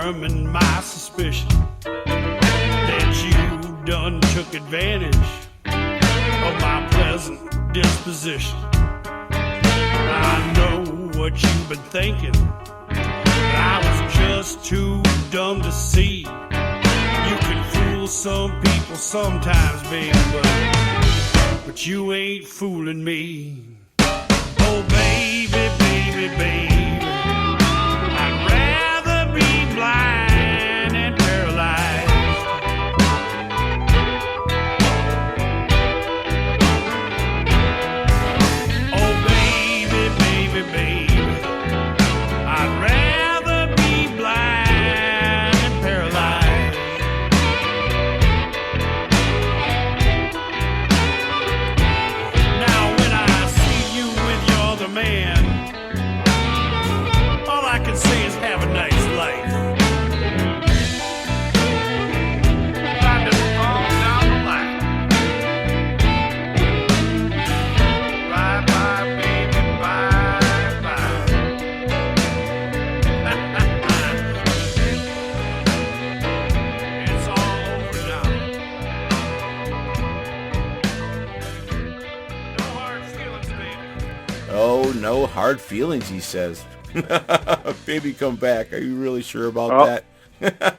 confirming my suspicion that you done took advantage of my pleasant disposition. I know what you've been thinking, but I was just too dumb to see. You can fool some people sometimes, baby, but you ain't fooling me. Oh, baby, baby, baby, I'd rather be blind and paralyzed. Oh, baby, baby, baby, I'd rather be blind and paralyzed. Now, when I see you with your other man, all I can say is have a nice life. Time to fall down the line. Bye bye, baby, bye bye. It's all over now. No hard feelings, baby. Oh, no hard feelings, he says. Baby, come back. Are you really sure about Oh, that?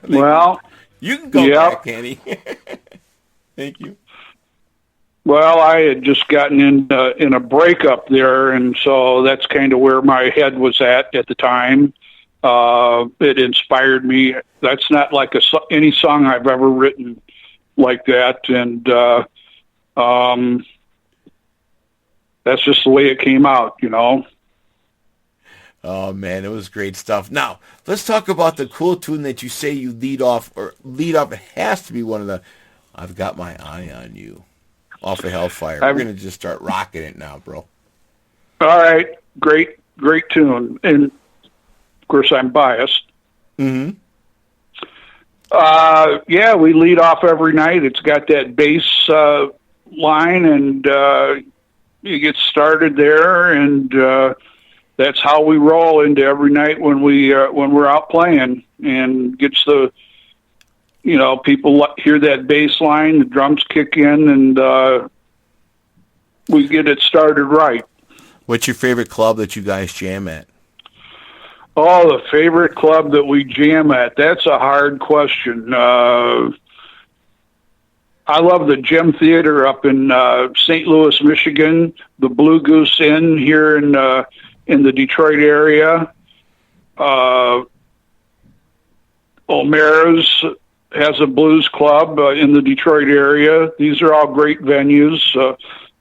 Well, You can go yeah. back, Kenny. Thank you. Well, I had just gotten in a breakup there, and so that's kind of where my head was at the time. It inspired me. That's not like any song I've ever written like that, and that's just the way it came out, you know. Oh, man, it was great stuff. Now, let's talk about the cool tune that you say you lead off. It has to be one of the I've Got My Eye on You off of Hellfire. We're going to just start rocking it now, bro. All right, great tune, and of course I'm biased. Mm-hmm. Yeah, we lead off every night. It's got that bass line, and you get started there, and that's how we roll into every night when we're out playing, and gets the, you know, people hear that bass line, the drums kick in, and we get it started right. What's your favorite club that you guys jam at? Oh, the favorite club that we jam at? That's a hard question. I love the Gem Theater up in St. Louis, Michigan, the Blue Goose Inn here in the Detroit area. O'Mara's has a blues club in the Detroit area. These are all great venues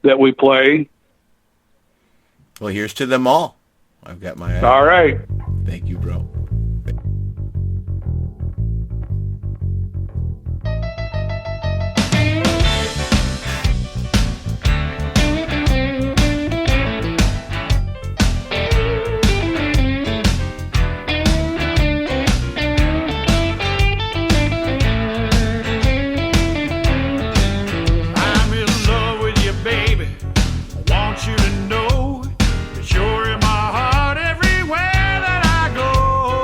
that we play. Well, here's to them all. I've got my eye. All right. Thank you, bro. I'm in love with you, baby. I want you to know that you're in my heart everywhere that I go.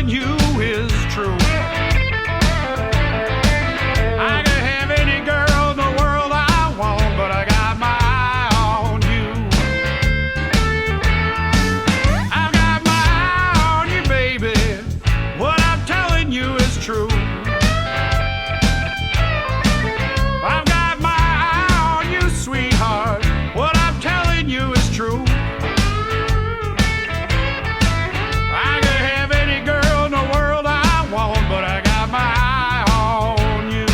telling you is true. I can have any girl in the world I want, but I got my eye on you. I've got my eye on you, baby. What I'm telling you is true. I've got my eye on you, sweetheart. What I'm telling you is true. I can have any girl in the world I want, but I got my eye on you.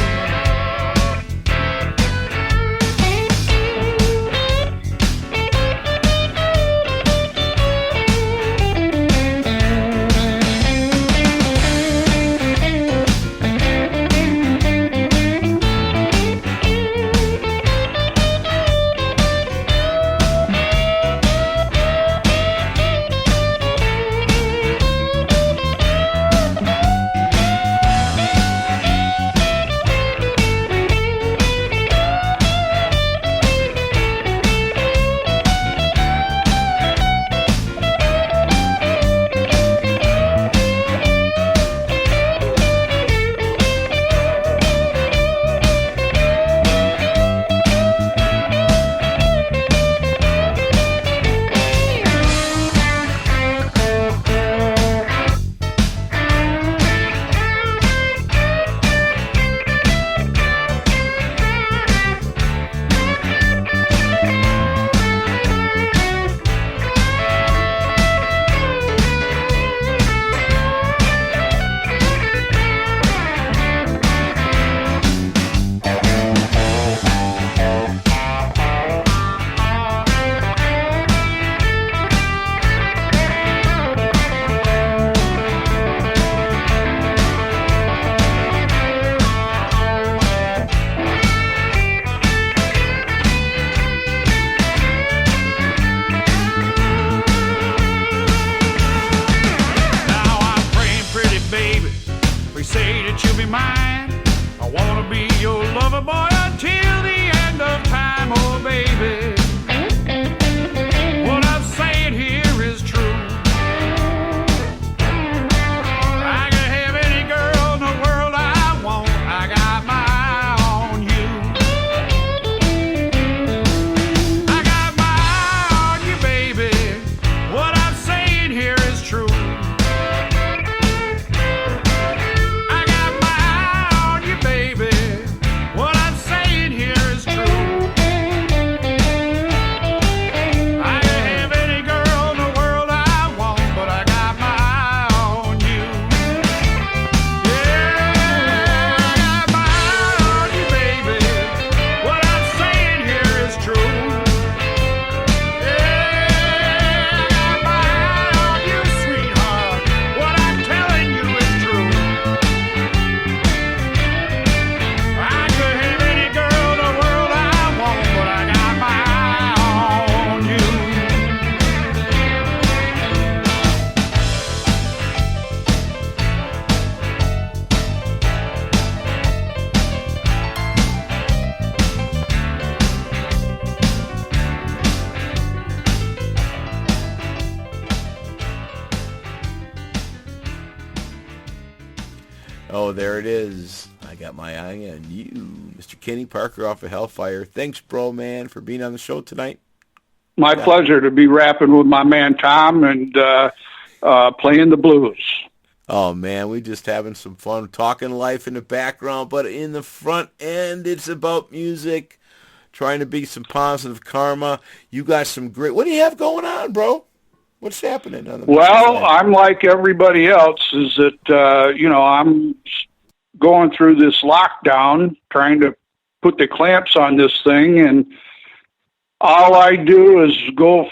Now I'm praying, pretty baby. Please say that you'll be mine. I wanna be your lover boy until the end of time, oh baby. What I'm saying here is true. I can have any girl in the world I want. I got my eye on you. I got my eye on you, baby. What I'm saying here is true. I got my eye on you, baby. What I'm saying here is true. I can have any girl in the world I want, but I got my eye on you. Yeah, I got my eye on you, baby. What I'm saying here is true. Yeah, I got my eye on you, sweetheart. What I'm telling you is true. I could have any girl in the world I want, but I got my eye on you. Oh, there it is. I got my eye on you, Mr. Kenny Parker off of Hellfire. Thanks, bro, man, for being on the show tonight. My pleasure to be rapping with my man Tom and playing the blues. Oh, man, we just having some fun talking life in the background, but in the front end, it's about music, trying to be some positive karma. You got some great... What do you have going on, bro? What's happening on the music Well, side? I'm like everybody else, is that, I'm going through this lockdown, trying to put the clamps on this thing, and all I do is go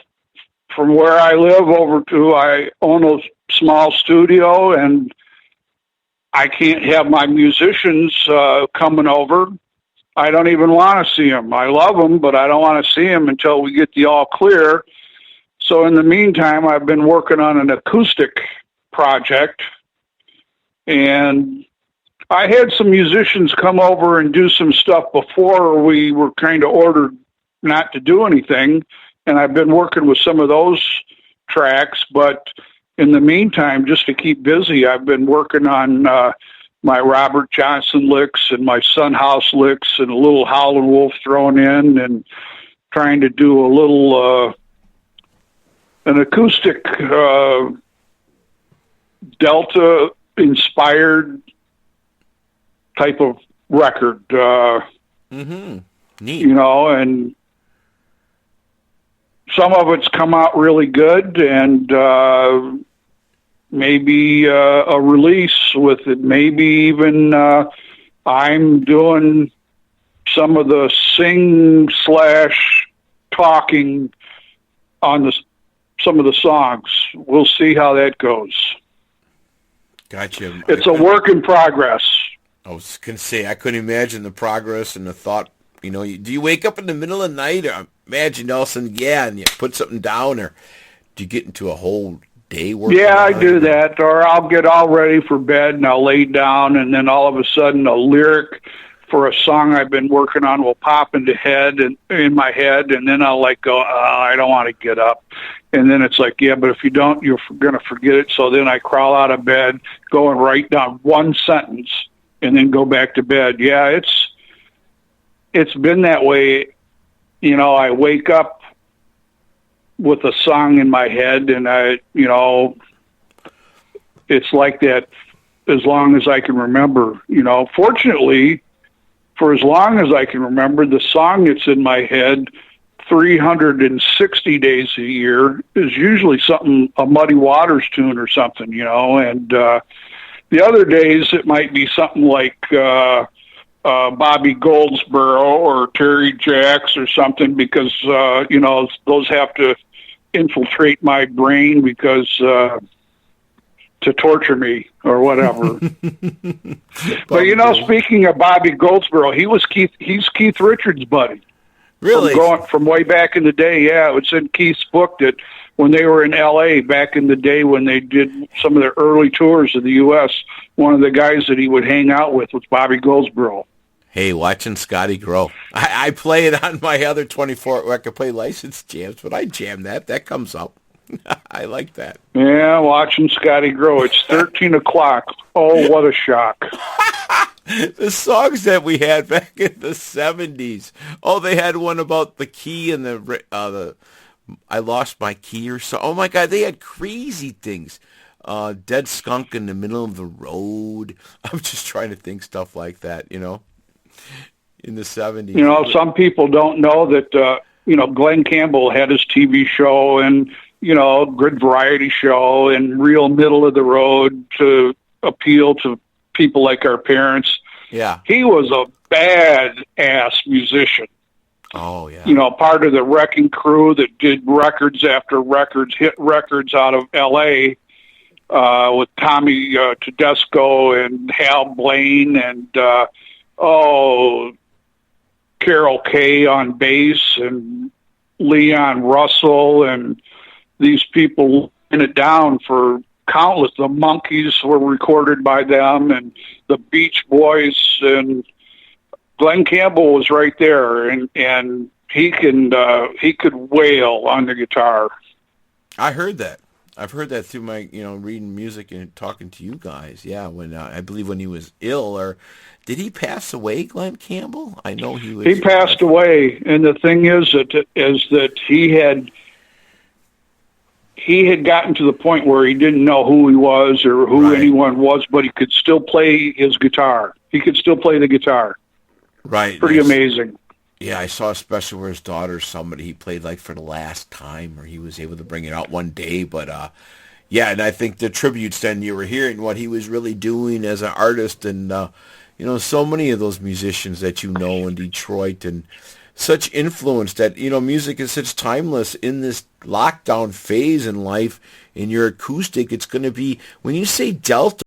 from where I live over to, I own a small studio, and I can't have my musicians coming over. I don't even want to see them. I love them, but I don't want to see them until we get the all clear. So in the meantime, I've been working on an acoustic project, and I had some musicians come over and do some stuff before we were kind of ordered not to do anything, and I've been working with some of those tracks, but in the meantime, just to keep busy, I've been working on my Robert Johnson licks and my Son House licks and a little Howlin' Wolf thrown in, and trying to do a little an acoustic Delta inspired type of record. Neat. You know, and some of it's come out really good, and maybe a release with it. Maybe even I'm doing some of the sing/talking on some of the songs. We'll see how that goes. Gotcha. It's a work in progress. I was going to say, I couldn't imagine the progress and the thought. You know, do you wake up in the middle of the night, or imagine Nelson, and you put something down, or do you get into a whole day working? Yeah, I do that, or I'll get all ready for bed and I'll lay down, and then all of a sudden a lyric for a song I've been working on will pop in my head, and then I'll go, I don't want to get up. And then it's like, yeah, but if you don't, you're going to forget it. So then I crawl out of bed, go and write down one sentence, and then go back to bed. Yeah, it's been that way. You know, I wake up with a song in my head, and it's like that as long as I can remember. You know, fortunately, for as long as I can remember, the song that's in my head 360 days a year is usually a Muddy Waters tune or something, you know, and the other days it might be something like Bobby Goldsboro or Terry Jacks or something, because, those have to infiltrate my brain because to torture me or whatever. But, speaking of Bobby Goldsboro, he's Keith Richards' buddy. Really? From way back in the day, yeah. It was in Keith's book that when they were in L.A. back in the day when they did some of their early tours of the U.S., one of the guys that he would hang out with was Bobby Goldsboro. Hey, watching Scotty grow. I play it on my other 24 record play license jams, but I jam that. That comes up. I like that. Yeah, watching Scotty grow. It's 13 o'clock. Oh, what a shock. The songs that we had back in the 70s. Oh, they had one about the key and the I lost my key or so. Oh, my God, they had crazy things. Dead skunk in the middle of the road. I'm just trying to think stuff like that, in the 70s. Some people don't know that, Glenn Campbell had his TV show and, good variety show and real middle of the road to appeal to people like our parents. Yeah. He was a bad-ass musician. Oh, yeah. Part of the wrecking crew that did records after records, hit records out of L.A., with Tommy Tedesco and Hal Blaine and, Carol Kay on bass and Leon Russell, and these people in it down for countless. The Monkees were recorded by them, and the Beach Boys, and Glenn Campbell was right there, and he could wail on the guitar. I heard that. I've heard that through my, reading music and talking to you guys. Yeah, when I believe when he was ill, or did he pass away, Glenn Campbell? I know he was. He passed away, and the thing is that he had gotten to the point where he didn't know who he was or who anyone was, but he could still play his guitar. He could still play the guitar. Right. Pretty amazing. Yeah, I saw a special where his daughter, somebody he played for the last time, or he was able to bring it out one day. But, and I think the tributes then, you were hearing what he was really doing as an artist. And, so many of those musicians that in Detroit, and such influence that, music is such timeless in this lockdown phase in life. In your acoustic, it's going to be, when you say Delta,